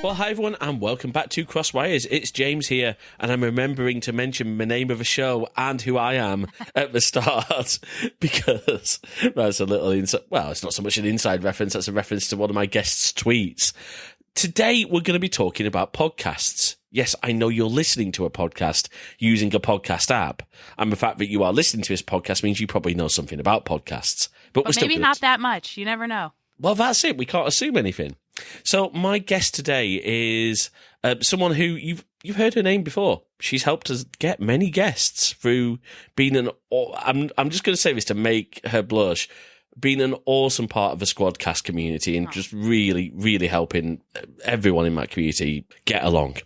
Well, hi everyone, and welcome back to Crosswires. It's James here, and I'm remembering to mention the name of the show and who I am at the start, because that's a little inside. Well, it's not so much an inside reference, that's a reference to one of my guests' tweets. Today, we're going to be talking about podcasts. Yes, I know you're listening to a podcast using a podcast app, and the fact that you are listening to this podcast means you probably know something about podcasts. But we're maybe not that much. You never know. Well, that's it. We can't assume anything. So my guest today is someone who you've heard her name before. She's helped us get many guests through being I'm just going to say this to make her blush, being an awesome part of the Squadcast community and just really, really helping everyone in that community get along.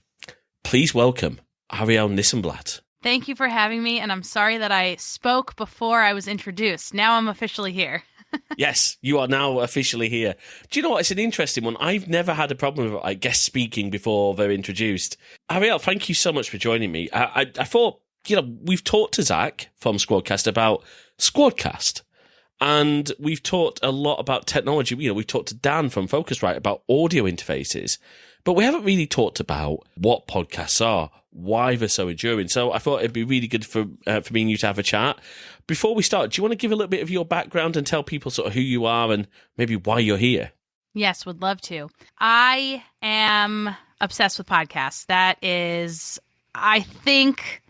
Please welcome Arielle Nissenblatt. Thank you for having me, and I'm sorry that I spoke before I was introduced. Now I'm officially here. Yes, you are now officially here. Do you know what? It's an interesting one. I've never had a problem with guest speaking before they're introduced. Arielle, thank you so much for joining me. I thought, we've talked to Zach from Squadcast about Squadcast, and we've talked a lot about technology. We've talked to Dan from Focusrite about audio interfaces, but we haven't really talked about what podcasts are, why they're so enduring. So I thought it'd be really good for me and you to have a chat. Before we start, do you want to give a little bit of your background and tell people sort of who you are and maybe why you're here? Yes, would love to. I am obsessed with podcasts. That is, I think,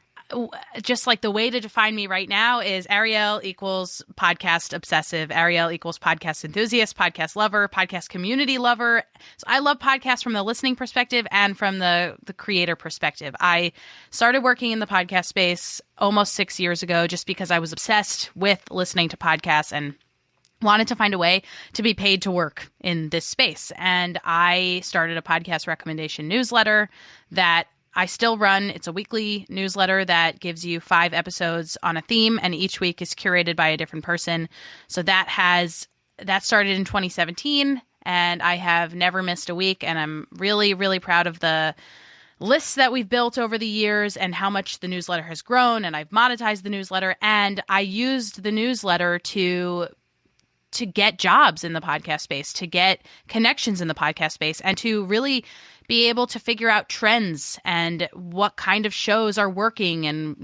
just like the way to define me right now is Arielle equals podcast obsessive. Arielle equals podcast enthusiast, podcast lover, podcast community lover. So I love podcasts from the listening perspective and from the creator perspective. I started working in the podcast space almost 6 years ago just because I was obsessed with listening to podcasts and wanted to find a way to be paid to work in this space. And I started a podcast recommendation newsletter that I still run. It's a weekly newsletter that gives you 5 episodes on a theme, and each week is curated by a different person. So that started in 2017, and I have never missed a week, and I'm really, really proud of the lists that we've built over the years and how much the newsletter has grown, and I've monetized the newsletter, and I used the newsletter to get jobs in the podcast space, to get connections in the podcast space, and to really be able to figure out trends and what kind of shows are working. And,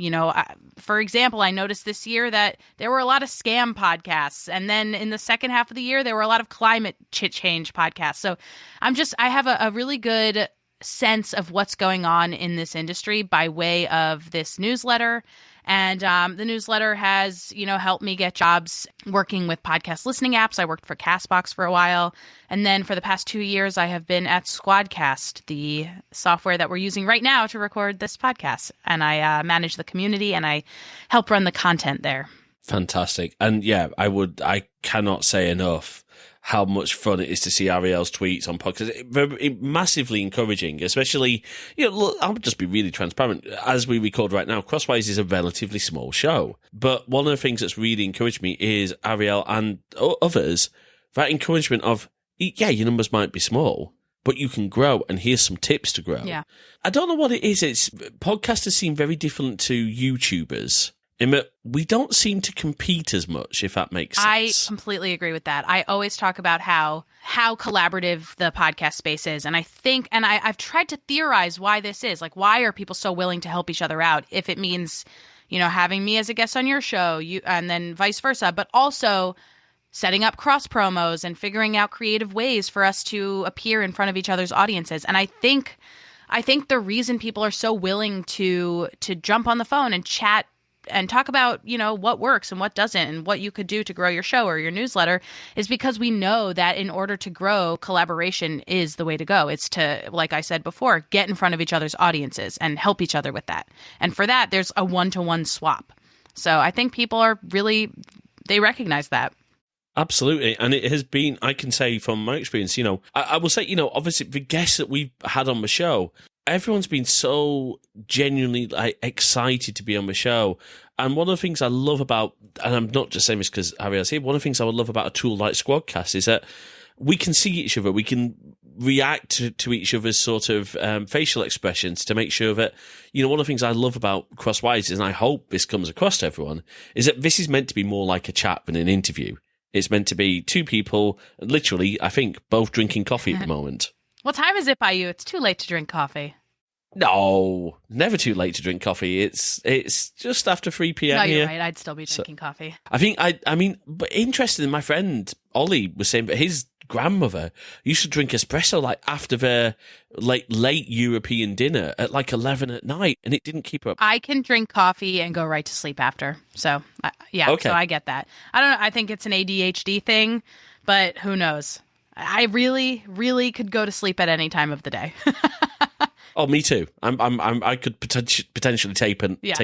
for example, I noticed this year that there were a lot of scam podcasts. And then in the second half of the year, there were a lot of climate change podcasts. So I have a really good sense of what's going on in this industry by way of this newsletter. And the newsletter has, helped me get jobs working with podcast listening apps. I worked for Castbox for a while. And then for the past 2 years, I have been at Squadcast, the software that we're using right now to record this podcast. And I manage the community and I help run the content there. Fantastic. And yeah, I cannot say enough how much fun it is to see Arielle's tweets on podcasts. It's massively encouraging, especially, look, I'll just be really transparent. As we record right now, Crosswise is a relatively small show. But one of the things that's really encouraged me is Arielle and others, that encouragement of, yeah, your numbers might be small, but you can grow, and here's some tips to grow. Yeah. I don't know what it is. Podcasters seem very different to YouTubers. In that we don't seem to compete as much, if that makes sense. I completely agree with that. I always talk about how collaborative the podcast space is. And I think, and I've tried to theorize why this is. Like, why are people so willing to help each other out? If it means, having me as a guest on your show, and then vice versa, but also setting up cross promos and figuring out creative ways for us to appear in front of each other's audiences. And I think the reason people are so willing to jump on the phone and chat and talk about, what works and what doesn't and what you could do to grow your show or your newsletter is because we know that in order to grow, collaboration is the way to go. It's to, like I said before, get in front of each other's audiences and help each other with that. And for that, there's a one-to-one swap. So I think people they recognize that. Absolutely. And it has been, I can say from my experience, I will say, obviously the guests that we've had on the show, everyone's been so genuinely excited to be on the show. And one of the things I love about, and I'm not just saying this because Arielle's here, one of the things I would love about a tool like Squadcast is that we can see each other, we can react to each other's sort of facial expressions to make sure that, one of the things I love about Crosswise, and I hope this comes across to everyone, is that this is meant to be more like a chat than an interview. It's meant to be two people, literally, I think, both drinking coffee at the moment. What time is it by you? It's too late to drink coffee. No, never too late to drink coffee. It's just after 3 p.m. No, you're here. right. I'd still be drinking coffee. I think I mean, but interesting. My friend Ollie was saying that his grandmother used to drink espresso like after their late European dinner at like 11 at night, and it didn't keep her up. I can drink coffee and go right to sleep after. So yeah, Okay. So I get that. I don't know. I think it's an ADHD thing, but who knows? I really, really could go to sleep at any time of the day. Oh, me too. I could potentially take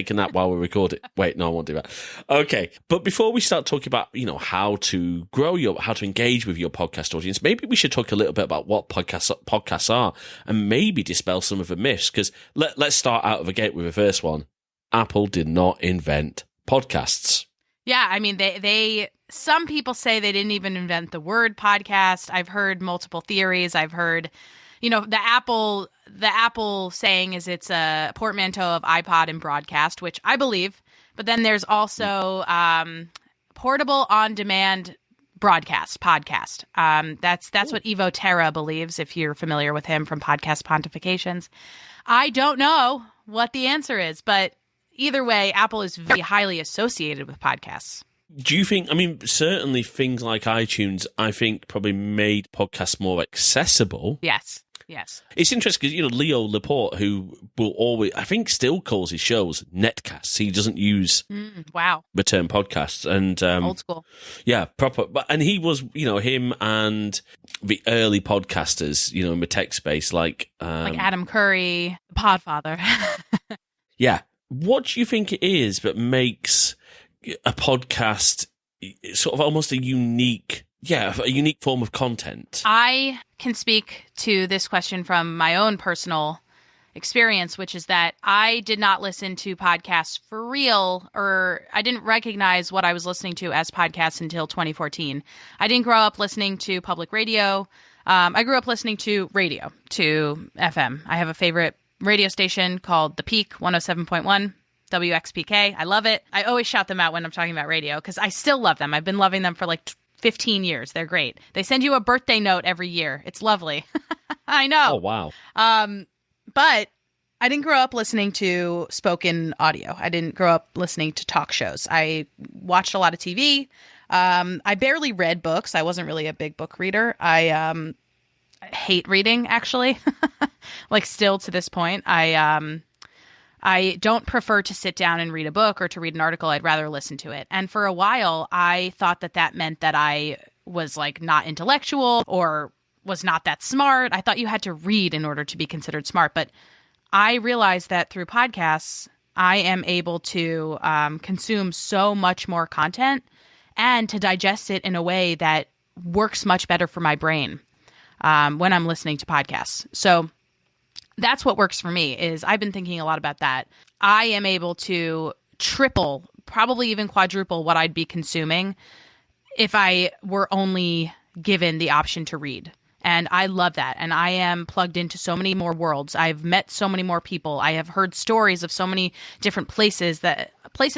a nap while we record it. Wait, no, I won't do that. Okay, but before we start talking about how to how to engage with your podcast audience, maybe we should talk a little bit about what podcasts are, and maybe dispel some of the myths. Because let's start out of the gate with the first one. Apple did not invent podcasts. Yeah, I mean, they some people say they didn't even invent the word podcast. I've heard multiple theories. I've heard, the Apple saying is it's a portmanteau of iPod and broadcast, which I believe. But then there's also portable on-demand broadcast podcast. That's what Evo Terra believes, if you're familiar with him from Podcast Pontifications. I don't know what the answer is, but either way, Apple is very highly associated with podcasts. Do you think, certainly things like iTunes, I think probably made podcasts more accessible. Yes. It's interesting because, Leo Laporte, who will always, I think still calls his shows netcasts. He doesn't use the term podcasts. And old school. Yeah, proper. And he was, him and the early podcasters, in the tech space, like Adam Curry, Podfather. Yeah. What do you think it is that makes a podcast sort of almost a unique form of content? I can speak to this question from my own personal experience, which is that I did not listen to podcasts for real, or I didn't recognize what I was listening to as podcasts until 2014. I didn't grow up listening to public radio. I grew up listening to radio, to FM. I have a favorite radio station called The Peak 107.1. WXPK. I love it. I always shout them out when I'm talking about radio because I still love them. I've been loving them for like 15 years. They're great. They send you a birthday note every year. It's lovely. I know. Oh, wow. But I didn't grow up listening to spoken audio. I didn't grow up listening to talk shows. I watched a lot of TV. I barely read books. I wasn't really a big book reader. I hate reading, actually. Like still to this point, I don't prefer to sit down and read a book or to read an article. I'd rather listen to it. And for a while, I thought that meant that I was like not intellectual or was not that smart. I thought you had to read in order to be considered smart. But I realized that through podcasts, I am able to consume so much more content and to digest it in a way that works much better for my brain when I'm listening to podcasts. So that's what works for me. Is I've been thinking a lot about that. I am able to triple, probably even quadruple what I'd be consuming if I were only given the option to read. And I love that. And I am plugged into so many more worlds. I've met so many more people. I have heard stories of so many different places that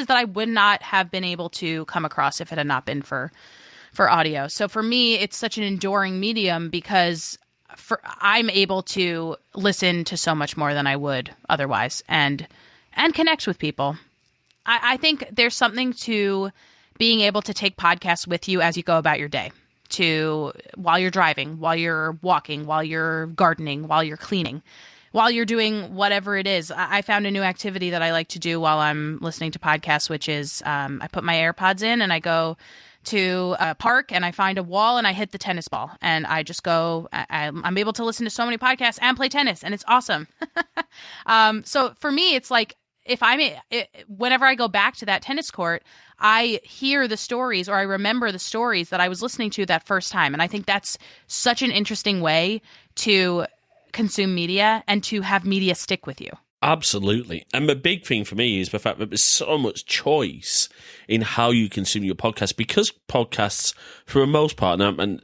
I would not have been able to come across if it had not been for audio. So for me, it's such an enduring medium because I'm able to listen to so much more than I would otherwise and connect with people. I think there's something to being able to take podcasts with you as you go about your day, while you're driving, while you're walking, while you're gardening, while you're cleaning, while you're doing whatever it is. I found a new activity that I like to do while I'm listening to podcasts, which is I put my AirPods in and I go to a park and I find a wall and I hit the tennis ball and I just go, I'm able to listen to so many podcasts and play tennis and it's awesome. So for me, it's like whenever I go back to that tennis court, I hear the stories or I remember the stories that I was listening to that first time. And I think that's such an interesting way to consume media and to have media stick with you. Absolutely. And the big thing for me is the fact that there's so much choice in how you consume your podcast, because podcasts, for the most part, and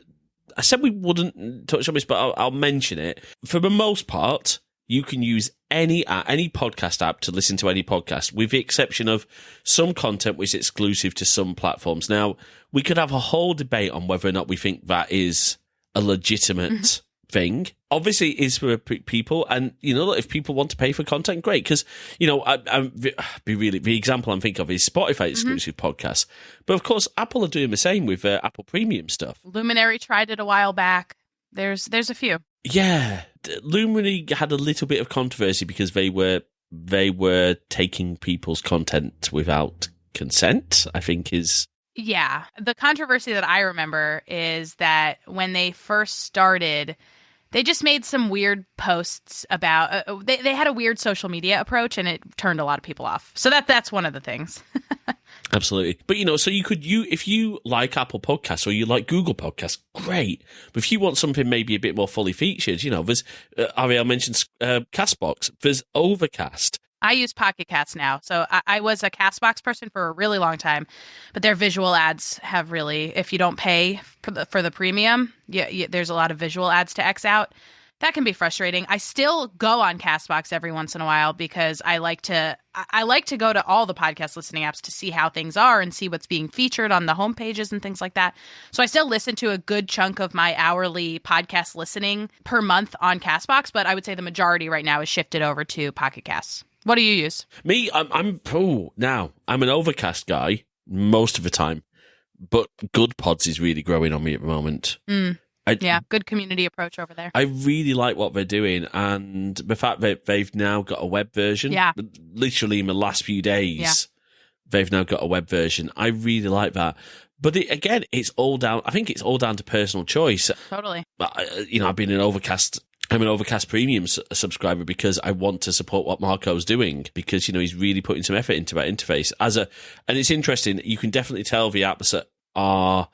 I said we wouldn't touch on this, but I'll mention it. For the most part, you can use any podcast app to listen to any podcast, with the exception of some content which is exclusive to some platforms. Now, we could have a whole debate on whether or not we think that is a legitimate thing. Obviously, it is for people, and if people want to pay for content, great. Because the example I'm thinking of is Spotify exclusive podcasts, but of course, Apple are doing the same with Apple Premium stuff. Luminary tried it a while back. There's a few. Yeah, Luminary had a little bit of controversy because they were taking people's content without consent, I think is. Yeah. The controversy that I remember is that when they first started, they just made some weird posts about they had a weird social media approach, and it turned a lot of people off. So that's one of the things. Absolutely. But, so if you like Apple Podcasts or you like Google Podcasts, great. But if you want something maybe a bit more fully featured, there's, Arielle mentioned Castbox, there's Overcast. I use Pocket Casts now. So I was a Castbox person for a really long time, but their visual ads have really, if you don't pay for the premium, there's a lot of visual ads to X out. That can be frustrating. I still go on Castbox every once in a while because I like to go to all the podcast listening apps to see how things are and see what's being featured on the homepages and things like that. So I still listen to a good chunk of my hourly podcast listening per month on Castbox, but I would say the majority right now is shifted over to Pocket Casts. What do you use? Me, I'm an Overcast guy most of the time, but Good Pods is really growing on me at the moment. Good community approach over there. I really like what they're doing, and the fact that they've now got a web version. Yeah. Literally in the last few days, they've now got a web version. I really like that. But it's all down. I think it's all down to personal choice. Totally. I've been an Overcast. I'm an Overcast Premium subscriber because I want to support what Marco's doing, because he's really putting some effort into that interface. And it's interesting. You can definitely tell the apps that are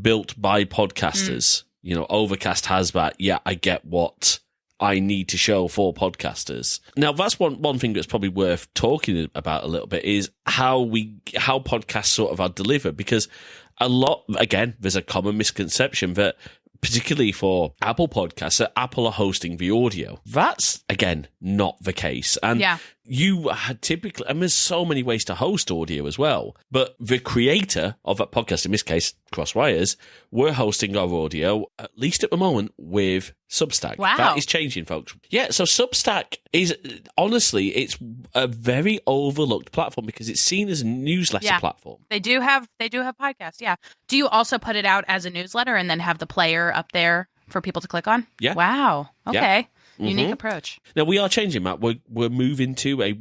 built by podcasters. Overcast has that. Yeah, I get what I need to show for podcasters. Now, that's one thing that's probably worth talking about a little bit is how podcasts sort of are delivered, because there's a common misconception that, particularly for Apple Podcasts, that Apple are hosting the audio. That's, again, not the case. And you had typically, and there's so many ways to host audio as well, but the creator of that podcast, in this case, Crosswires, we're hosting our audio, at least at the moment, with Substack. Wow. That is changing, folks. Yeah, so Substack is, honestly, it's a very overlooked platform because it's seen as a newsletter platform. They do have podcasts, yeah. Do you also put it out as a newsletter and then have the player up there for people to click on? Yeah. Wow. Okay. Yeah. Unique approach. Now, we are changing that. We're moving to a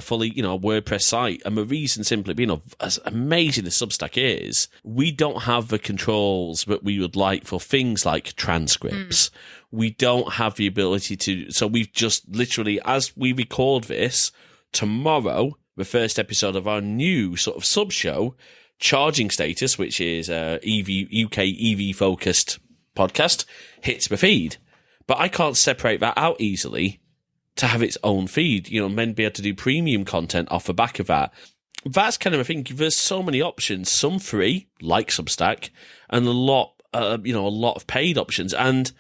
fully, WordPress site. And the reason simply being, as amazing as Substack is, we don't have the controls that we would like for things like transcripts. We don't have the ability to. So we've just literally, as we record this, tomorrow, the first episode of our new sort of sub-show, Charging Status, which is a UK EV-focused podcast, hits the feed. But I can't separate that out easily to have its own feed, then be able to do premium content off the back of that. That's kind of a thing. There's so many options, some free, like Substack, and a lot of paid options. And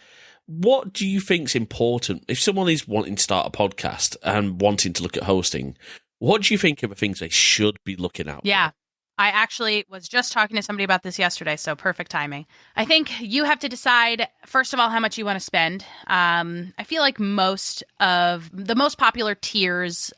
what do you think's important? If someone is wanting to start a podcast and wanting to look at hosting, what do you think are the things they should be looking at? Yeah. I actually was just talking to somebody about this yesterday, so perfect timing. I think you have to decide, first of all, how much you want to spend. I feel like most of the most popular tiers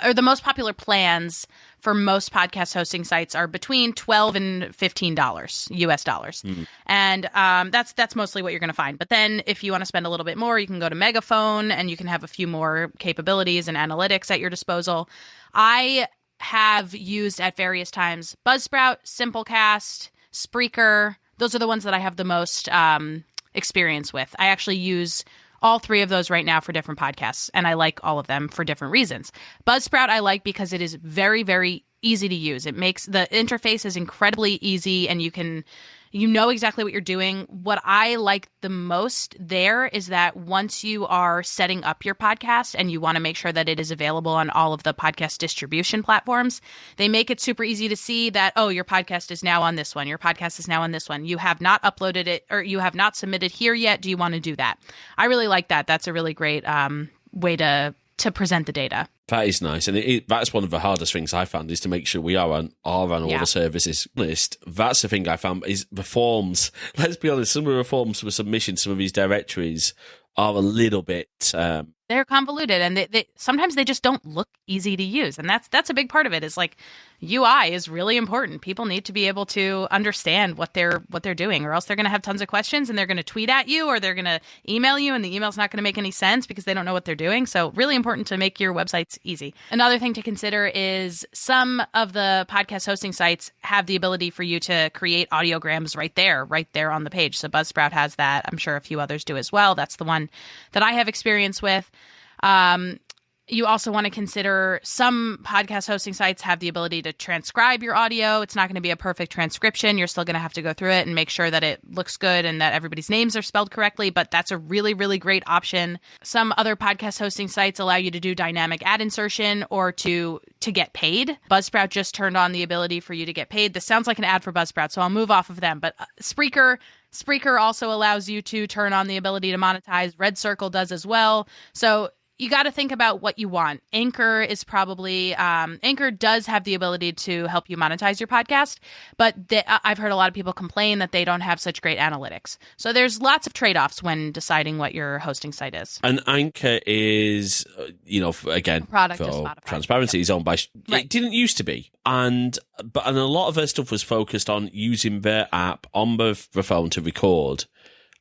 or the most popular plans for most podcast hosting sites are between $12 and $15 US dollars. And that's mostly what you're going to find. But then if you want to spend a little bit more, you can go to Megaphone and you can have a few more capabilities and analytics at your disposal. I have used at various times Buzzsprout, Simplecast, Spreaker. Those are the ones that I have the most experience with. I actually use all three of those right now for different podcasts, and I like all of them for different reasons. Buzzsprout I like because it is very, very easy to use. It makes the interface is incredibly easy, and you know exactly what you're doing. What I like the most there is that once you are setting up your podcast and you want to make sure that it is available on all of the podcast distribution platforms, they make it super easy to see that, oh, your podcast is now on this one. Your podcast is now on this one. You have not uploaded it or you have not submitted here yet. Do you want to do that? I really like that. That's a really great way to to present the data. That is nice. And that's one of the hardest things I found, is to make sure we are on all the services list. That's the thing I found, is the forms. Let's be honest, some of the forms for submission, some of these directories are a little bit... they're convoluted, and they sometimes they just don't look easy to use. And that's a big part of it, is like UI is really important. People need to be able to understand what they're doing, or else they're going to have tons of questions, and they're going to tweet at you, or they're going to email you, and the email's not going to make any sense because they don't know what they're doing. So really important to make your websites easy. Another thing to consider is some of the podcast hosting sites have the ability for you to create audiograms right there on the page. So Buzzsprout has that. I'm sure a few others do as well. That's the one that I have experience with. You also want to consider some podcast hosting sites have the ability to transcribe your audio. It's not going to be a perfect transcription. You're still going to have to go through it and make sure that it looks good and that everybody's names are spelled correctly, but that's a really, really great option. Some other podcast hosting sites allow you to do dynamic ad insertion or to get paid. Buzzsprout just turned on the ability for you to get paid. This sounds like an ad for Buzzsprout, so I'll move off of them, but Spreaker also allows you to turn on the ability to monetize. Red Circle does as well. So you got to think about what you want. Anchor is probably, Anchor does have the ability to help you monetize your podcast, but I've heard a lot of people complain that they don't have such great analytics. So there's lots of trade-offs when deciding what your hosting site is. And Anchor is, again, product for of Spotify. Transparency, is owned by, Right. It didn't used to be. And a lot of their stuff was focused on using their app on the phone to record.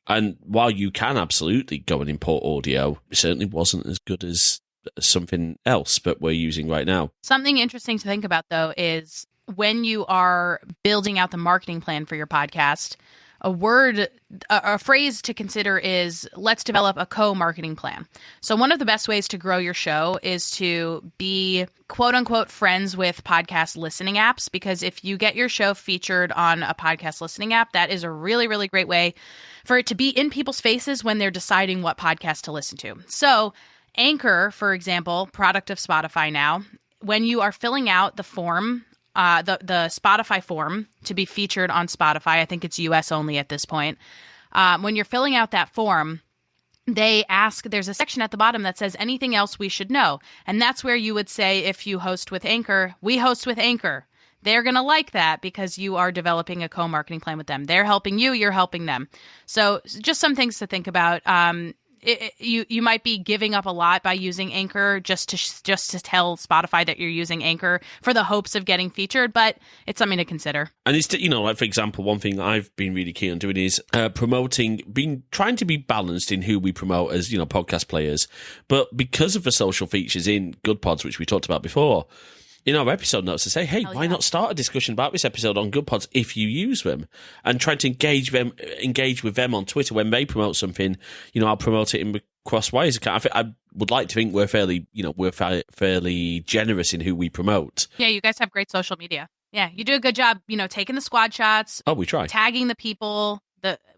And while you can absolutely go and import audio, it certainly wasn't as good as something else that we're using right now. Something interesting to think about, though, is when you are building out the marketing plan for your podcast, a phrase to consider is, let's develop a co-marketing plan. So one of the best ways to grow your show is to be quote unquote friends with podcast listening apps, because if you get your show featured on a podcast listening app, that is a really, really great way for it to be in people's faces when they're deciding what podcast to listen to. So Anchor, for example, product of Spotify now, when you are filling out the form, the Spotify form to be featured on Spotify, I think it's US only at this point. When you're filling out that form, there's a section at the bottom that says anything else we should know. And that's where you would say, if you host with Anchor, we host with Anchor. They're going to like that because you are developing a co-marketing plan with them. They're helping you, you're helping them. So just some things to think about. You might be giving up a lot by using Anchor just to tell Spotify that you're using Anchor for the hopes of getting featured, but it's something to consider. And it's, like, for example, one thing I've been really keen on doing is trying to be balanced in who we promote as, podcast players. But because of the social features in Good Pods, which we talked about before, in our episode notes to say, hey, why not start a discussion about this episode on Good Pods if you use them, and try to engage with them on Twitter when they promote something. I'll promote it in the Crosswires account. I would like to think we're fairly generous in who we promote. Yeah, you guys have great social media. Yeah, you do a good job, taking the squad shots. Oh, we try. Tagging the people.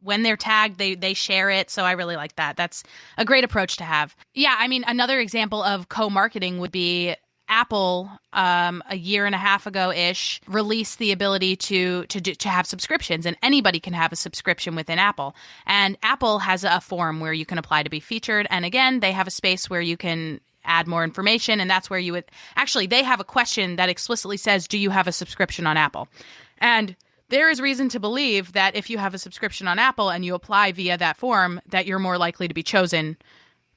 When they're tagged, they share it. So I really like that. That's a great approach to have. Yeah, I mean, another example of co-marketing would be Apple, a year and a half ago-ish, released the ability to have subscriptions, and anybody can have a subscription within Apple. And Apple has a form where you can apply to be featured. And again, they have a space where you can add more information, and that's where you would actually, they have a question that explicitly says, do you have a subscription on Apple? And there is reason to believe that if you have a subscription on Apple and you apply via that form, that you're more likely to be chosen.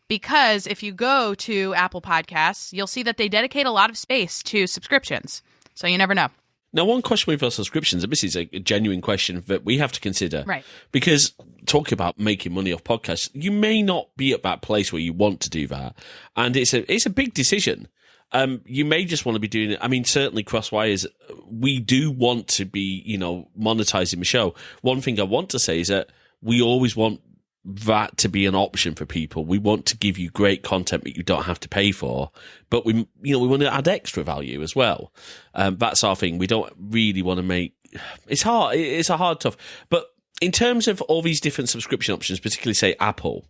Because if you go to Apple Podcasts, you'll see that they dedicate a lot of space to subscriptions. So you never know. Now, one question with our subscriptions, and this is a genuine question that we have to consider. Right. Because talking about making money off podcasts, you may not be at that place where you want to do that. And it's a big decision. You may just want to be doing it. I mean, certainly Crosswires, we do want to be, monetizing the show. One thing I want to say is that we always want that to be an option for people. We want to give you great content that you don't have to pay for, but we want to add extra value as well. That's our thing. We don't really want to make it's hard. It's a hard tough. But in terms of all these different subscription options, particularly say Apple,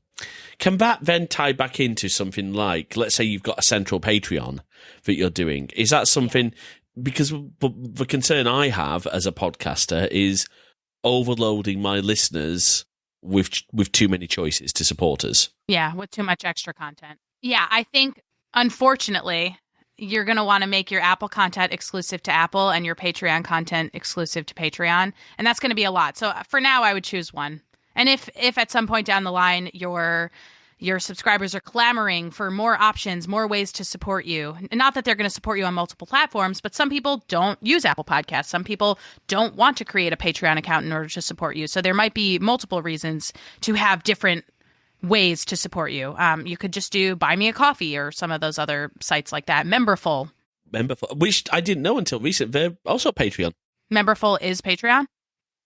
can that then tie back into something like, let's say you've got a central Patreon that you're doing? Is that something? Because the concern I have as a podcaster is overloading my listeners with too many choices to support us. Yeah, with too much extra content. Yeah, I think Unfortunately, you're going to want to make your Apple content exclusive to Apple and your Patreon content exclusive to Patreon. And that's going to be a lot. So for now, I would choose one. And if at some point down the line, your subscribers are clamoring for more options, more ways to support you, and not that they're going to support you on multiple platforms, but some people don't use Apple Podcasts. Some people don't want to create a Patreon account in order to support you. So there might be multiple reasons to have different ways to support you. You could just do Buy Me a Coffee or some of those other sites like that. Memberful, which I didn't know until recent. They're also Patreon. Memberful is Patreon?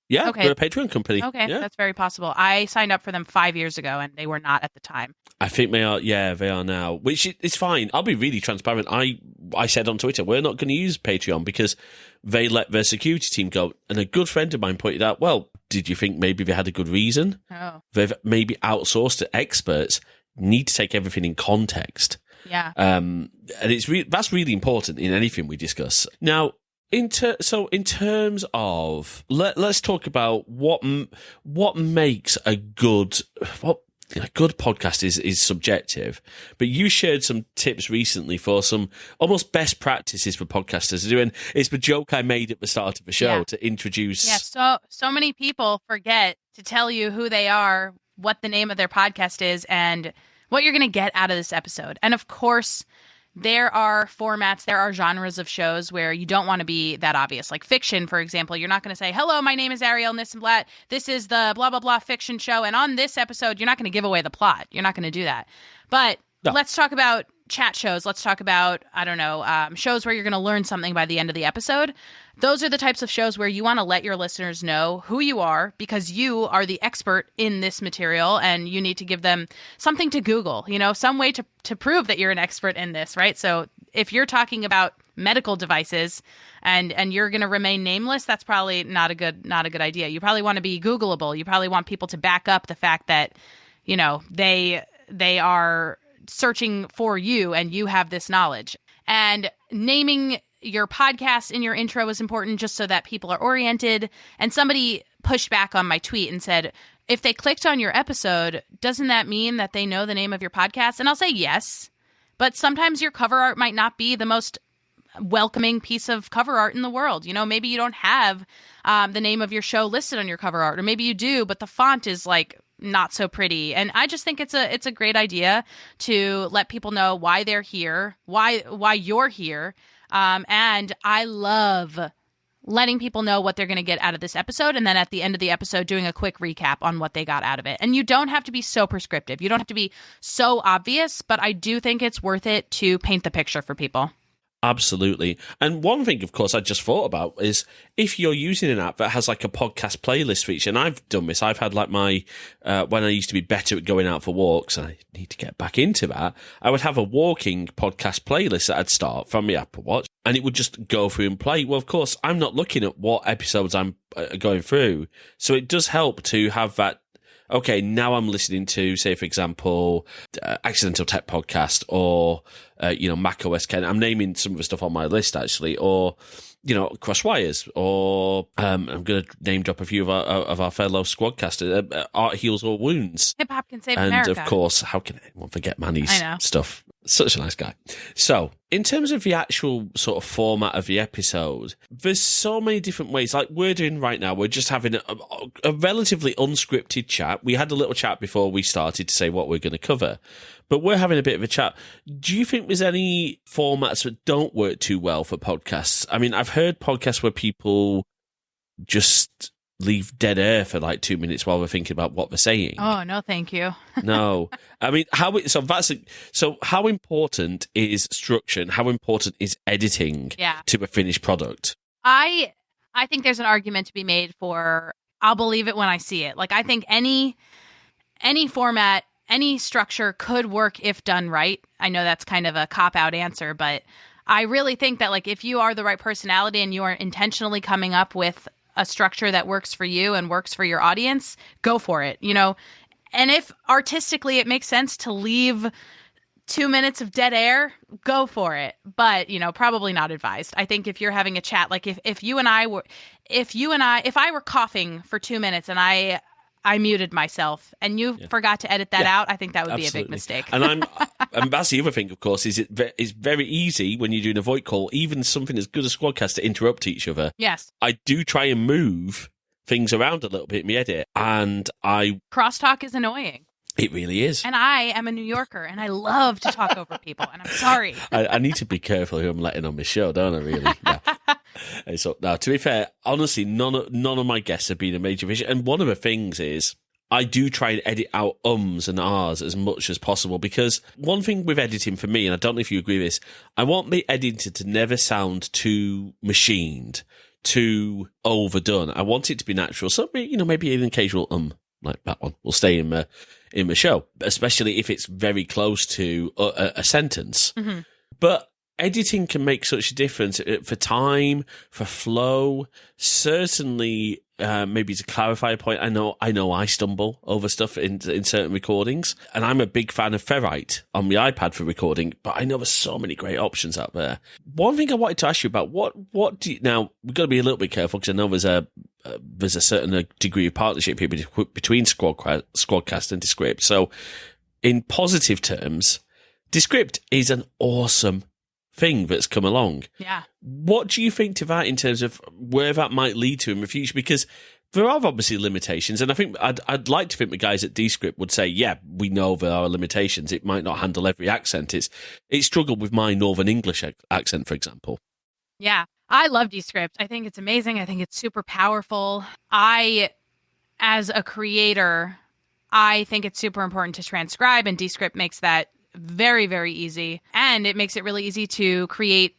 Yeah, okay. They're a Patreon company. Okay, yeah. That's very possible. I signed up for them 5 years ago, and they were not at the time. I think they are. Yeah, they are now. Which is fine. I'll be really transparent. I said on Twitter, we're not going to use Patreon because they let their security team go. And a good friend of mine pointed out, well, did you think maybe they had a good reason? Oh. They've maybe outsourced to experts. Need to take everything in context. Yeah. And that's really important in anything we discuss. Now, in terms of let's talk about what makes a good podcast is subjective, but you shared some tips recently for some almost best practices for podcasters to do, and it's the joke I made at the start of the show to introduce. Yeah, so many people forget to tell you who they are, what the name of their podcast is, and what you're going to get out of this episode. And of course, there are formats, there are genres of shows where you don't want to be that obvious. Like fiction, for example, you're not going to say, hello, my name is Arielle Nissenblatt. This is the blah, blah, blah fiction show. And on this episode, you're not going to give away the plot. You're not going to do that. But let's talk about chat shows. Let's talk about, shows where you're going to learn something by the end of the episode. Those are the types of shows where you want to let your listeners know who you are because you are the expert in this material and you need to give them something to Google, some way to prove that you're an expert in this, right? So if you're talking about medical devices and you're going to remain nameless, that's probably not a good idea. You probably want to be Googleable. You probably want people to back up the fact that, they are searching for you and you have this knowledge. And naming your podcast in your intro is important just so that people are oriented. And somebody pushed back on my tweet and said, if they clicked on your episode, doesn't that mean that they know the name of your podcast? And I'll say yes, but sometimes your cover art might not be the most welcoming piece of cover art in the world. Maybe you don't have the name of your show listed on your cover art, or maybe you do, but the font is like not so pretty. And I just think it's a great idea to let people know why they're here, why you're here. And I love letting people know what they're going to get out of this episode. And then at the end of the episode, doing a quick recap on what they got out of it. And you don't have to be so prescriptive. You don't have to be so obvious, but I do think it's worth it to paint the picture for people. Absolutely. And one thing, of course, I just thought about is if you're using an app that has like a podcast playlist feature, and I've done this, I've had like my, when I used to be better at going out for walks, I need to get back into that, I would have a walking podcast playlist that I'd start from the Apple Watch, and it would just go through and play. Well, of course, I'm not looking at what episodes I'm going through. So it does help to have that. Okay, now I'm listening to, say, for example, Accidental Tech Podcast or, Mac OS Ken. I'm naming some of the stuff on my list, actually, or, Crosswires, or I'm going to name drop a few of our fellow squadcasters, Art Heals All Wounds. Hip Hop Can Save and America. And, of course, how can anyone forget Manny's stuff? Such a nice guy. So, in terms of the actual sort of format of the episode, there's so many different ways. Like we're doing right now, we're just having a relatively unscripted chat. We had a little chat before we started to say what we're going to cover, but we're having a bit of a chat. Do you think there's any formats that don't work too well for podcasts? I mean, I've heard podcasts where people just leave dead air for like 2 minutes while we're thinking about what they're saying. Oh, no, thank you. No. I mean, so how important is structure and how important is editing to a finished product? I think there's an argument to be made for I'll believe it when I see it. Like I think any format, any structure could work if done right. I know that's kind of a cop-out answer, but I really think that like if you are the right personality and you are intentionally coming up with a structure that works for you and works for your audience, go for it, And if artistically it makes sense to leave 2 minutes of dead air, go for it. But, probably not advised. I think if you're having a chat, like if I were coughing for 2 minutes and I muted myself and you forgot to edit that out, I think that would be a big mistake. And And that's the other thing, of course, is it's very easy when you're doing a VoIP call, even something as good as Squadcast, to interrupt each other. Yes. I do try and move things around a little bit in my edit, and crosstalk is annoying. It really is. And I am a New Yorker, and I love to talk over people, and I'm sorry. I need to be careful who I'm letting on my show, don't I, really? Yeah. So, now, to be fair, honestly, none of my guests have been a major issue. And one of the things is, I do try and edit out ums and ahs as much as possible, because one thing with editing for me, and I don't know if you agree with this, I want the editor to never sound too machined, too overdone. I want it to be natural. So, maybe an occasional like that one will stay in the show, especially if it's very close to a sentence. Mm-hmm. But editing can make such a difference for time, for flow, certainly. Maybe to clarify a point, I know I stumble over stuff in certain recordings, and I'm a big fan of Ferrite on my iPad for recording, but I know there's so many great options out there. One thing I wanted to ask you about, what do you, now, we've got to be a little bit careful, because I know there's a certain degree of partnership here between Squadcast and Descript. So in positive terms, Descript is an awesome thing that's come along. Yeah. What do you think to that in terms of where that might lead to in the future? Because there are obviously limitations, and I think I'd like to think the guys at Descript would say, yeah, we know there are limitations. It might not handle every accent. It struggled with my Northern English accent, for example. Yeah. I love Descript. I think it's amazing. I think it's super powerful. As a creator, I think it's super important to transcribe, and Descript makes that very, very easy. And it makes it really easy to create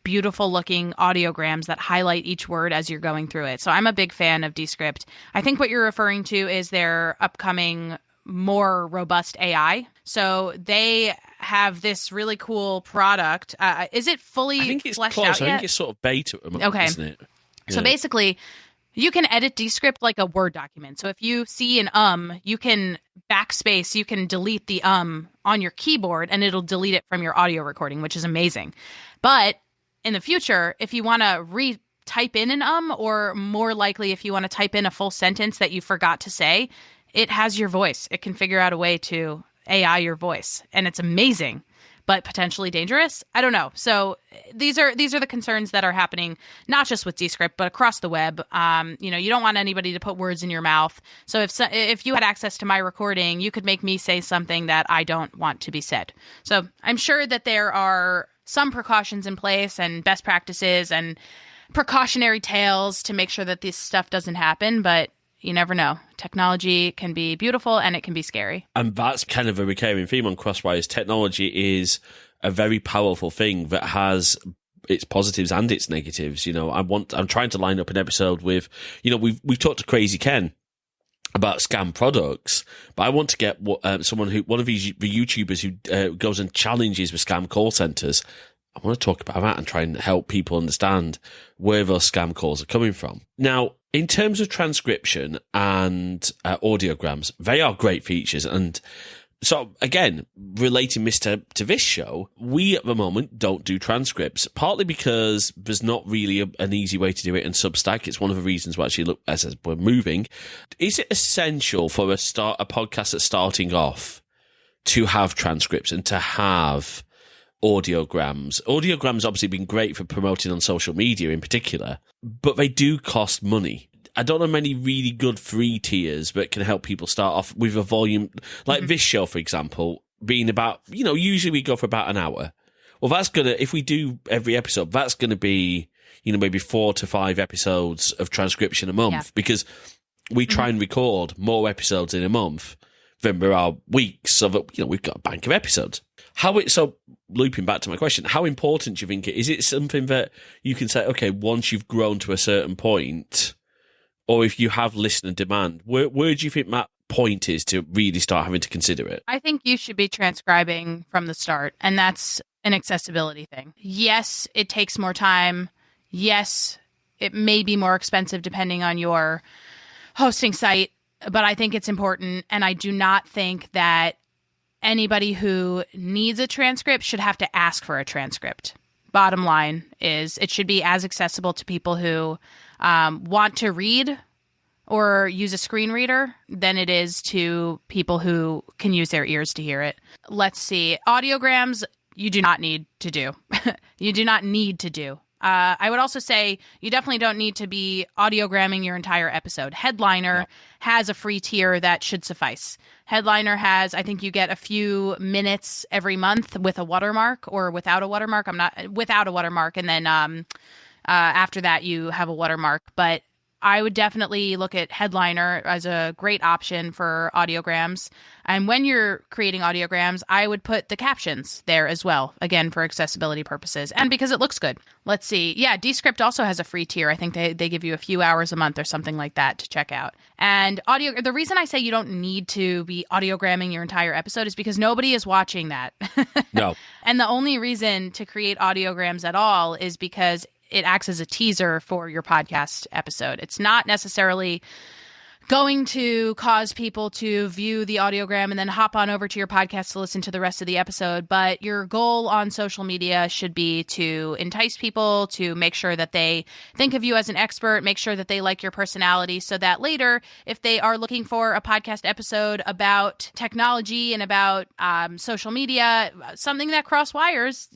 beautiful looking audiograms that highlight each word as you're going through it. So I'm a big fan of Descript. I think what you're referring to is their upcoming more robust AI. So they have this really cool product. Is it fully fleshed out yet? I think it's sort of beta at the moment, okay. Isn't it? Yeah. So basically, you can edit Descript like a Word document. So if you see an you can backspace, you can delete the on your keyboard, and it'll delete it from your audio recording, which is amazing. But in the future, if you want to type in an or more likely if you want to type in a full sentence that you forgot to say, it has your voice. It can figure out a way to AI your voice, and it's amazing, but potentially dangerous. I don't know. So these are the concerns that are happening, not just with Descript, but across the web. You don't want anybody to put words in your mouth. So if you had access to my recording, you could make me say something that I don't want to be said. So I'm sure that there are some precautions in place and best practices and precautionary tales to make sure that this stuff doesn't happen, but you never know. Technology can be beautiful and it can be scary. And that's kind of a recurring theme on Crosswires. Technology is a very powerful thing that has its positives and its negatives. I'm trying to line up an episode with, we've talked to Crazy Ken about scam products, but I want to get one of the YouTubers who goes and challenges with scam call centers. I want to talk about that and try and help people understand where those scam calls are coming from. Now, in terms of transcription and audiograms, they are great features. And so, again, relating this to this show, we at the moment don't do transcripts, partly because there's not really an easy way to do it in Substack. It's one of the reasons we actually look as we're moving. Is it essential for a podcast that's starting off to have transcripts and to have audiograms? Audiograms obviously been great for promoting on social media in particular, but they do cost money. I don't know many really good free tiers that can help people start off with a volume like this show, for example, being about, usually we go for about an hour. Well, that's if we do every episode, that's gonna be, maybe 4 to 5 episodes of transcription a month, because we try and record more episodes in a month than there are weeks, so that, we've got a bank of episodes. So looping back to my question, how important do you think it is? Is it something that you can say, okay, once you've grown to a certain point, or if you have listener demand, where do you think that point is to really start having to consider it? I think you should be transcribing from the start, and that's an accessibility thing. Yes, it takes more time. Yes, it may be more expensive depending on your hosting site, but I think it's important, and I do not think that anybody who needs a transcript should have to ask for a transcript. Bottom line is it should be as accessible to people who want to read or use a screen reader than it is to people who can use their ears to hear it. Let's see. Audiograms, you do not need to do. You do not need to do. I would also say you definitely don't need to be audiogramming your entire episode. Headliner has a free tier that should suffice. Headliner has, I think you get a few minutes every month with a watermark or without a watermark. Without a watermark. And then after that, you have a watermark. But I would definitely look at Headliner as a great option for audiograms. And when you're creating audiograms, I would put the captions there as well, again, for accessibility purposes and because it looks good. Let's see. Yeah, Descript also has a free tier. I think they give you a few hours a month or something like that to check out. And the reason I say you don't need to be audiogramming your entire episode is because nobody is watching that. No. And the only reason to create audiograms at all is because it acts as a teaser for your podcast episode. It's not necessarily going to cause people to view the audiogram and then hop on over to your podcast to listen to the rest of the episode. But your goal on social media should be to entice people, to make sure that they think of you as an expert, make sure that they like your personality so that later, if they are looking for a podcast episode about technology and about social media, something that Cross Wires,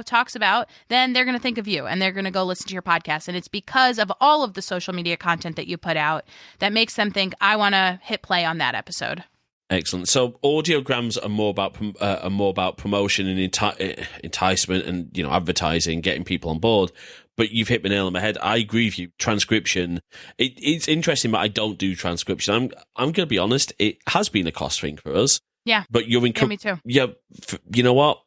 talks about, then they're going to think of you and they're going to go listen to your podcast. And it's because of all of the social media content that you put out that makes them think, I want to hit play on that episode. Excellent. So audiograms are more about promotion and enticement and advertising, getting people on board. But you've hit the nail on the head. I agree with you. Transcription, it's interesting, but I don't do transcription. I'm going to be honest. It has been a cost thing for us. Yeah. But you're me too. Yeah. You know what?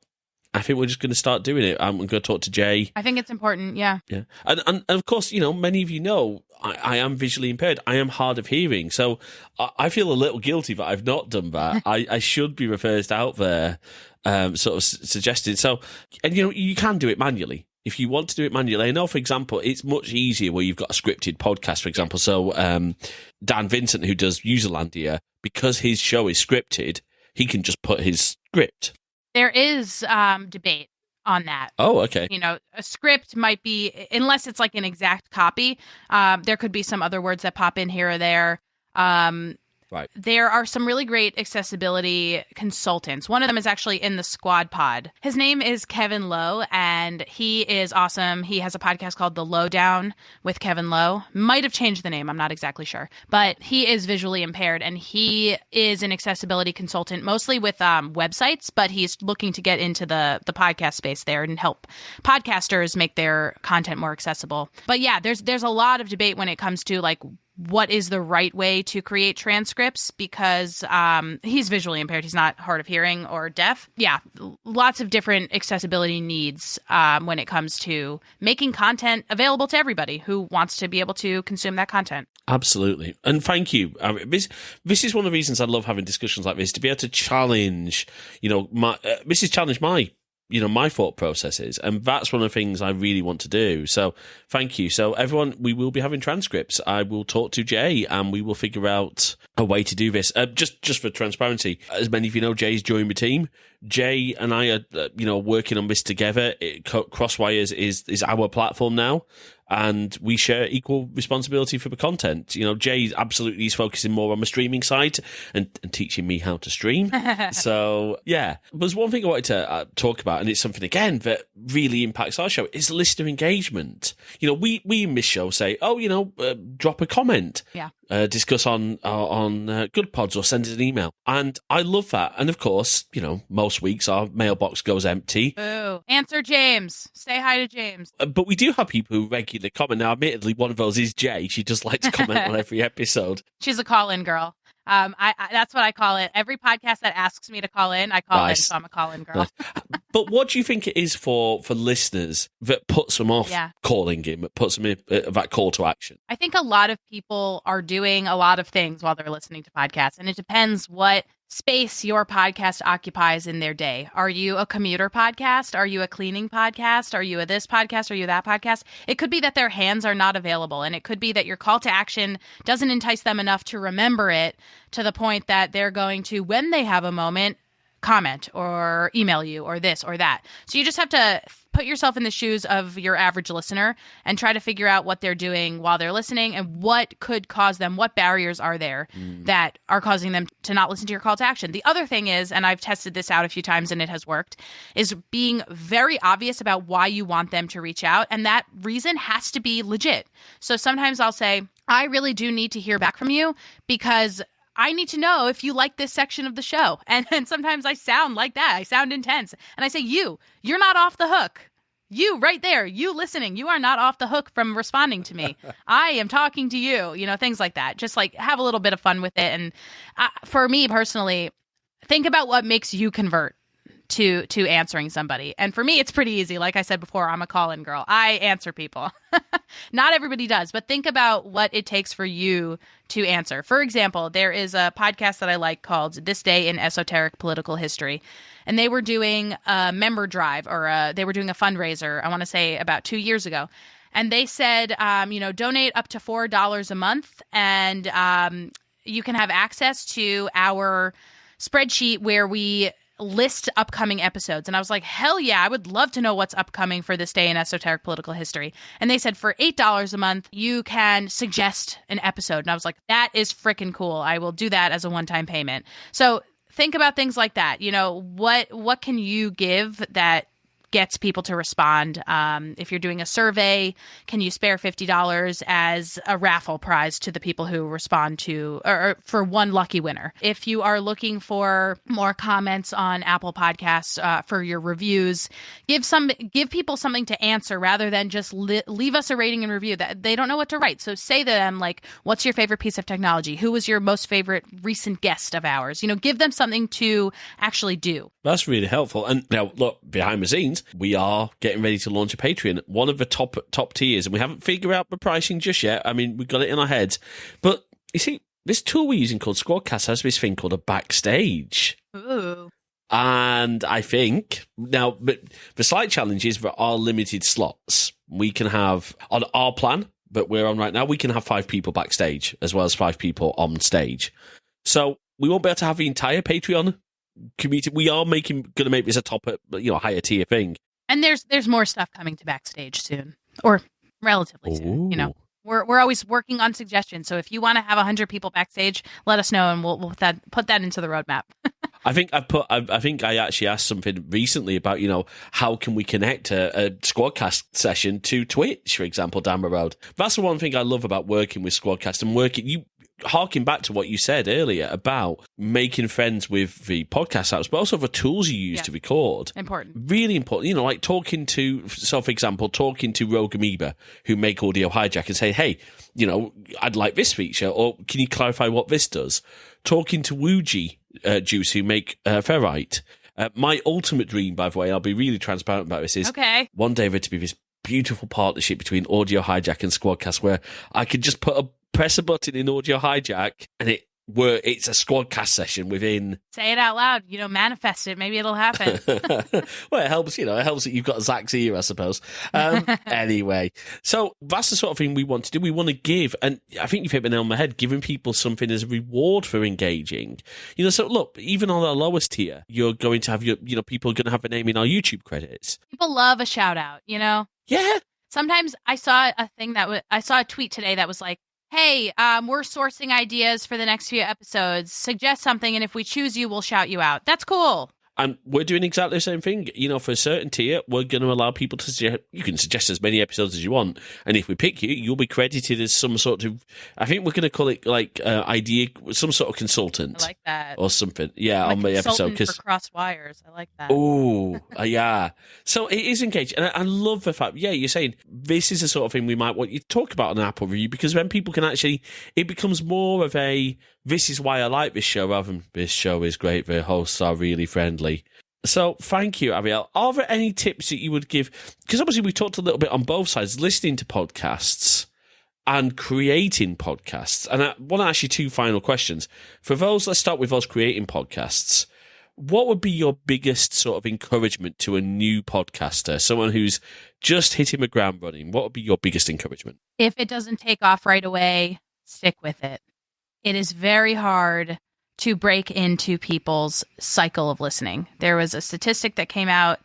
I think we're just going to start doing it. I'm going to talk to Jay. I think it's important, yeah. Yeah. And of course, many of you know, I am visually impaired. I am hard of hearing. So I feel a little guilty that I've not done that. I should be the first out there sort of suggesting. So, and you can do it manually. If you want to do it manually, I know, for example, it's much easier where you've got a scripted podcast, for example. So Dan Vincent, who does Userlandia, because his show is scripted, he can just put his script. There is debate on that. Oh, okay. A script might be, unless it's like an exact copy, there could be some other words that pop in here or there. Right. There are some really great accessibility consultants. One of them is actually in the Squad Pod. His name is Kevin Lowe, and he is awesome. He has a podcast called The Lowdown with Kevin Lowe. Might have changed the name. I'm not exactly sure. But he is visually impaired, and he is an accessibility consultant, mostly with websites, but he's looking to get into the podcast space there and help podcasters make their content more accessible. But yeah, there's a lot of debate when it comes to like what is the right way to create transcripts because he's visually impaired. He's not hard of hearing or deaf. Yeah, lots of different accessibility needs when it comes to making content available to everybody who wants to be able to consume that content. Absolutely. And thank you. This is one of the reasons I love having discussions like this, to be able to challenge, my thought processes. And that's one of the things I really want to do. So thank you. So everyone, we will be having transcripts. I will talk to Jay and we will figure out a way to do this. Just for transparency, as many of you know, Jay's joined the team. Jay and I are, working on this together. Crosswires is our platform now. And we share equal responsibility for the content. Jay absolutely is focusing more on the streaming side and teaching me how to stream. So, yeah. There's one thing I wanted to talk about, and it's something, again, that really impacts our show, is listener engagement. We in this show say, drop a comment. Yeah. Discuss on Good Pods or send us an email. And I love that. And, of course, most weeks our mailbox goes empty. Boo. Answer James. Say hi to James. But we do have people who regularly comment. Now, admittedly, one of those is Jay. She does like to comment on every episode. She's a call-in girl. I that's what I call it. Every podcast that asks me to call in, I call in, so I'm a call-in girl. Nice. But what do you think it is for listeners that puts them off calling in, that puts them in that call to action? I think a lot of people are doing a lot of things while they're listening to podcasts, and it depends what space your podcast occupies in their day. Are you a commuter podcast? Are you a cleaning podcast? Are you a this podcast? Are you that podcast? It could be that their hands are not available, and it could be that your call to action doesn't entice them enough to remember it to the point that they're going to, when they have a moment, comment or email you or this or that. So you just have to put yourself in the shoes of your average listener and try to figure out what they're doing while they're listening and what could cause them, what barriers are there that are causing them to not listen to your call to action. The other thing is, and I've tested this out a few times and it has worked, is being very obvious about why you want them to reach out. And that reason has to be legit. So sometimes I'll say, I really do need to hear back from you because I need to know if you like this section of the show. And sometimes I sound like that. I sound intense. And I say, you're not off the hook. You right there, you listening, you are not off the hook from responding to me. I am talking to you, things like that. Just like have a little bit of fun with it. And for me personally, think about what makes you convert to answering somebody. And for me, it's pretty easy. Like I said before, I'm a call-in girl. I answer people. Not everybody does, but think about what it takes for you to answer. For example, there is a podcast that I like called This Day in Esoteric Political History. And they were doing a member drive or they were doing a fundraiser, I want to say about 2 years ago. And they said, donate up to $4 a month and you can have access to our spreadsheet where we list upcoming episodes. And I was like, hell yeah, I would love to know what's upcoming for This Day in Esoteric Political History. And they said for $8 a month, you can suggest an episode. And I was like, that is freaking cool. I will do that as a one-time payment. So think about things like that. What can you give that gets people to respond? If you're doing a survey, can you spare $50 as a raffle prize to the people who respond to, or for one lucky winner? If you are looking for more comments on Apple Podcasts for your reviews, give people something to answer rather than just leave us a rating and review that they don't know what to write. So say to them, like, what's your favorite piece of technology? Who was your most favorite recent guest of ours? Give them something to actually do. That's really helpful. And now, look, behind the scenes, we are getting ready to launch a Patreon, one of the top tiers, and we haven't figured out the pricing just yet. I mean, we've got it in our heads. But you see, this tool we're using called Squadcast has this thing called a backstage. Ooh. And I think, now, but the slight challenge is there are limited slots. We can have, on our plan that we're on right now, we can have 5 people backstage as well as 5 people on stage. So we won't be able to have the entire Patreon community. We are going to make this a top, higher tier thing. And there's more stuff coming to backstage soon, or relatively soon. We're always working on suggestions. So if you want to have 100 people backstage, let us know, and we'll put that into the roadmap. I think I actually asked something recently about, how can we connect a Squadcast session to Twitch, for example, down the road. That's the one thing I love about working with Squadcast and harking back to what you said earlier about making friends with the podcast apps, but also the tools you use to record. Important. Really important. Like talking to Rogue Amoeba, who make Audio Hijack, and say, hey, I'd like this feature, or can you clarify what this does? Talking to Wuji Juice, who make Ferrite. My ultimate dream, by the way, I'll be really transparent about this, is one day there to be this beautiful partnership between Audio Hijack and Squadcast where I could just press a button in Audio Hijack and it's a Squadcast session within. Say it out loud, manifest it. Maybe it'll happen. Well, it helps, it helps that you've got Zach's ear, I suppose. Anyway, so that's the sort of thing we want to do. We want to give, and I think you've hit the nail on the head, giving people something as a reward for engaging. So look, even on our lowest tier, you're going to have people are going to have a name in our YouTube credits. People love a shout out, Yeah. Sometimes I saw I saw a tweet today that was like, hey, we're sourcing ideas for the next few episodes. Suggest something, and if we choose you, we'll shout you out. That's cool. And we're doing exactly the same thing. For a certain tier, we're going to allow people to suggest. You can suggest as many episodes as you want. And if we pick you, you'll be credited as some sort of, I think we're going to call it idea, some sort of consultant. I like that. Or something. Yeah, on the episode. For cross wires. I like that. Oh, yeah. So it is engaged. And I love the fact, you're saying this is the sort of thing we might want you to talk about on an Apple review, because then people can actually, it becomes more of a, this is why I like this show, rather than this show is great, the hosts are really friendly. So thank you, Arielle. Are there any tips that you would give? Because obviously we talked a little bit on both sides, listening to podcasts and creating podcasts. And I want to ask you 2 final questions. For those, let's start with those creating podcasts. What would be your biggest sort of encouragement to a new podcaster, someone who's just hitting the ground running? What would be your biggest encouragement? If it doesn't take off right away, stick with it. It is very hard to break into people's cycle of listening. There was a statistic that came out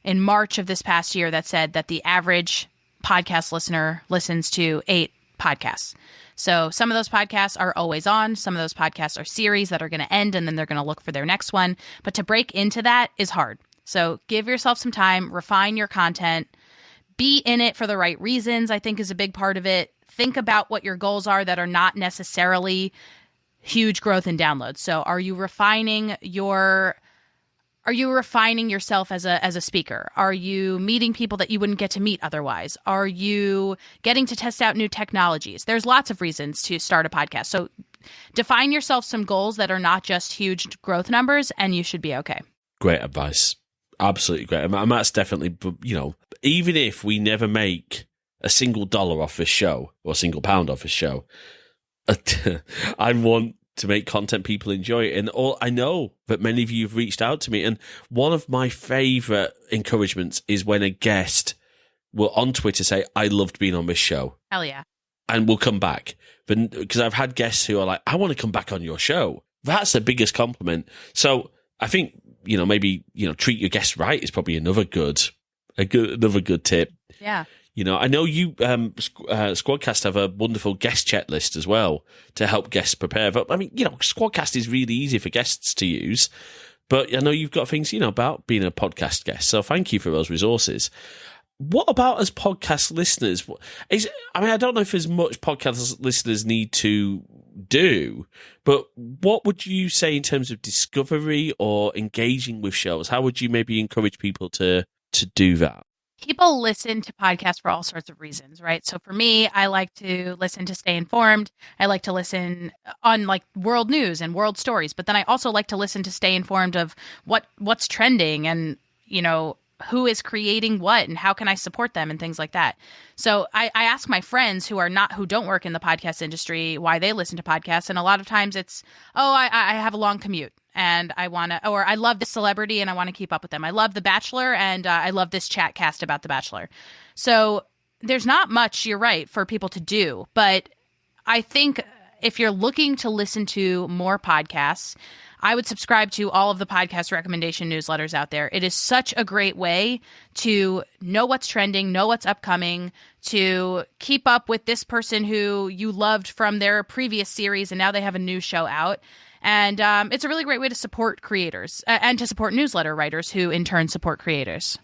in March of this past year that said that the average podcast listener listens to 8 podcasts. So some of those podcasts are always on. Some of those podcasts are series that are going to end, and then they're going to look for their next one. But to break into that is hard. So give yourself some time, refine your content, be in it for the right reasons, I think is a big part of it. Think about what your goals are that are not necessarily huge growth in downloads. So are you refining yourself as a speaker? Are you meeting people that you wouldn't get to meet otherwise? Are you getting to test out new technologies? There's lots of reasons to start a podcast. So define yourself some goals that are not just huge growth numbers, and you should be okay. Great advice. Absolutely great. And that's definitely, even if we never make a single dollar off this show or a single pound off this show, I want to make content people enjoy. And I know that many of you have reached out to me. And one of my favorite encouragements is when a guest will on Twitter say, I loved being on this show. Hell yeah. And we'll come back. Because I've had guests who are like, I want to come back on your show. That's the biggest compliment. So I think, maybe, treat your guests right is probably another good tip. Yeah. I know you, Squadcast have a wonderful guest checklist as well to help guests prepare. But Squadcast is really easy for guests to use. But I know you've got things, about being a podcast guest. So thank you for those resources. What about as podcast listeners? I don't know if as much podcast listeners need to do, but what would you say in terms of discovery or engaging with shows? How would you maybe encourage people to do that? People listen to podcasts for all sorts of reasons, right? So for me, I like to listen to stay informed. I like to listen on world news and world stories, but then I also like to listen to stay informed of what's trending and, who is creating what and how can I support them and things like that. So I ask my friends who don't work in the podcast industry why they listen to podcasts. And a lot of times it's, I have a long commute and I love this celebrity and I want to keep up with them. I love The Bachelor and I love this chat cast about The Bachelor. So there's not much, you're right, for people to do. But I think if you're looking to listen to more podcasts, I would subscribe to all of the podcast recommendation newsletters out there. It is such a great way to know what's trending, know what's upcoming, to keep up with this person who you loved from their previous series and now they have a new show out. And it's a really great way to support creators and to support newsletter writers who in turn support creators.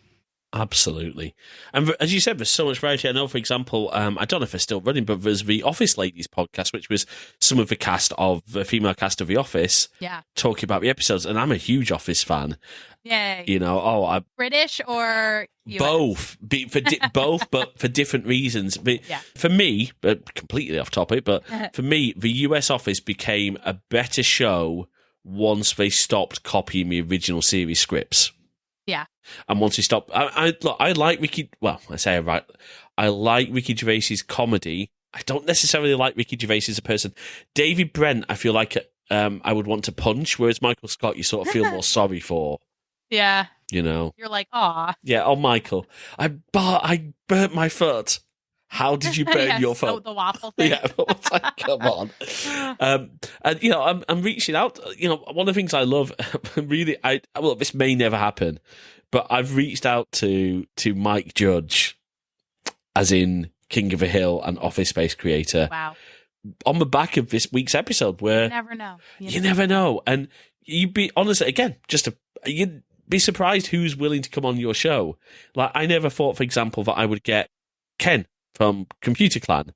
Absolutely. And as you said, there's so much variety. I know, for example, I don't know if it's still running, but there's the Office Ladies podcast, which was some of the female cast of The Office talking about the episodes. And I'm a huge Office fan. Yeah. British or US? Both. Both, but for different reasons. But for me, completely off topic, but for me, the US Office became a better show once they stopped copying the original series scripts. Yeah. And once we stop, I like Ricky. Well, I like Ricky Gervais's comedy. I don't necessarily like Ricky Gervais as a person. David Brent, I feel like I would want to punch, whereas Michael Scott, you sort of feel more sorry for. Yeah. You're like, aw. Yeah. Oh, Michael, I burnt my foot. How did you burn your foot? The waffle thing. Yeah, it's like, come on. And I'm reaching out. One of the things I love, really, this may never happen, but I've reached out to Mike Judge, as in King of a Hill and Office Space creator. Wow. On the back of this week's episode, where you never know. You never know, and you'd be honestly again, you'd be surprised who's willing to come on your show. Like I never thought, for example, that I would get Ken from Computer Clan,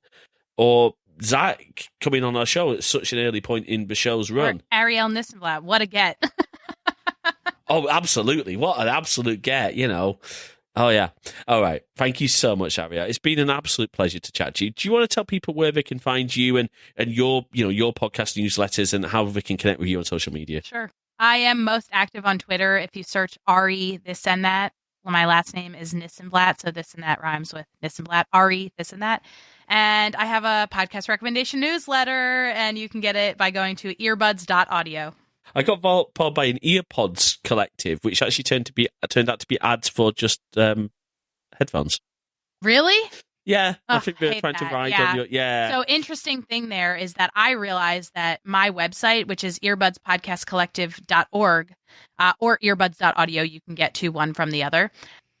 or Zach coming on our show at such an early point in the show's run. Or Arielle Nissenblatt, what a get. Oh, absolutely. What an absolute get, Oh, yeah. All right. Thank you so much, Arielle. It's been an absolute pleasure to chat to you. Do you want to tell people where they can find you and your podcast newsletters and how they can connect with you on social media? Sure. I am most active on Twitter. If you search Ari this and that, my last name is Nissenblatt, so this and that rhymes with Nissenblatt. Ari, this and that. And I have a podcast recommendation newsletter, and you can get it by going to earbuds.audio. I got followed by an earpods collective, which actually turned out to be ads for just headphones. Really? Yeah, I Ugh, think they're hate trying to that. ride Yeah. on your... Yeah. So interesting thing there is that I realized that my website, which is earbudspodcastcollective.org or earbuds.audio, you can get to one from the other.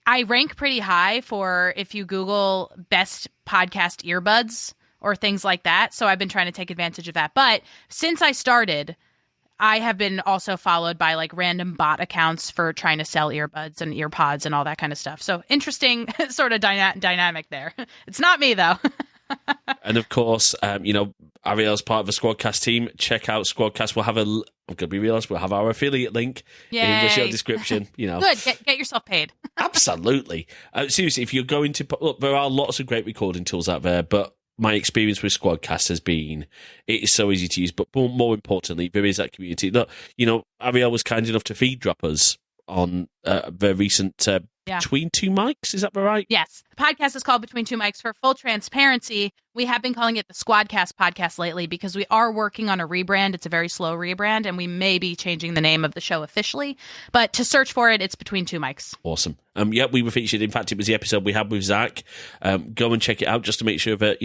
I rank pretty high for if you Google best podcast earbuds or things like that. So I've been trying to take advantage of that. But since I started, I have been also followed by like random bot accounts for trying to sell earbuds and earpods and all that kind of stuff. So interesting sort of dynamic there. It's not me though. And of course, Arielle's part of the Squadcast team. Check out Squadcast. We'll have I'm going to be real honest, we'll have our affiliate link in the show description. Good. Get yourself paid. Absolutely. Seriously, if you're going to... Look, there are lots of great recording tools out there, but my experience with Squadcast has been it is so easy to use, but more importantly, there is that community. Look, Arielle was kind enough to feed drop us on the recent Between Two Mics. Is that right? Yes. The podcast is called Between Two Mics. For full transparency, we have been calling it the Squadcast podcast lately because we are working on a rebrand. It's a very slow rebrand, and we may be changing the name of the show officially. But to search for it, it's Between Two Mics. Awesome. Yeah, we were featured. In fact, it was the episode we had with Zach. Go and check it out just to make sure that,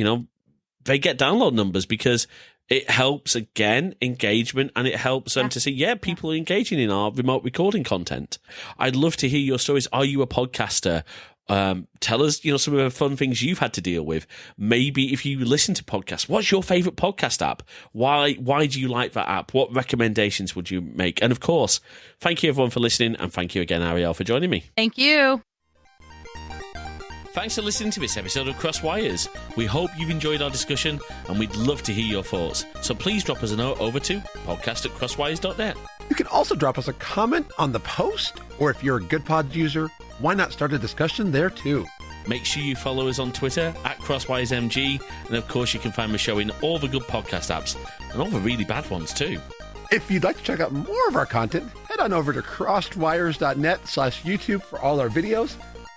they get download numbers, because it helps, again, engagement, and it helps them to see, people are engaging in our remote recording content. I'd love to hear your stories. Are you a podcaster? Tell us, some of the fun things you've had to deal with. Maybe if you listen to podcasts, what's your favorite podcast app? Why do you like that app? What recommendations would you make? And of course, thank you everyone for listening, and thank you again, Arielle, for joining me. Thank you. Thanks for listening to this episode of Crosswires. We hope you've enjoyed our discussion, and we'd love to hear your thoughts. So please drop us a note over to podcast@crosswires.net. You can also drop us a comment on the post, or if you're a GoodPod user, why not start a discussion there too? Make sure you follow us on Twitter @CrosswiresMG, and of course you can find the show in all the good podcast apps, and all the really bad ones too. If you'd like to check out more of our content, head on over to crosswires.net/YouTube for all our videos,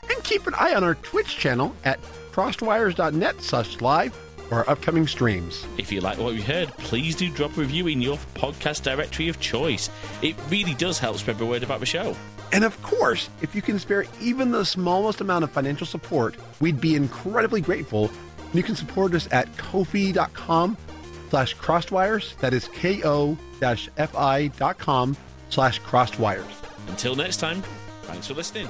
and keep an eye on our Twitch channel at crosswires.net/live for our upcoming streams. If you like what you heard, please do drop a review in your podcast directory of choice. It really does help spread the word about the show. And of course, if you can spare even the smallest amount of financial support, we'd be incredibly grateful. You can support us at ko-fi.com/crosswires. That is ko-fi.com/crosswires. Until next time, thanks for listening.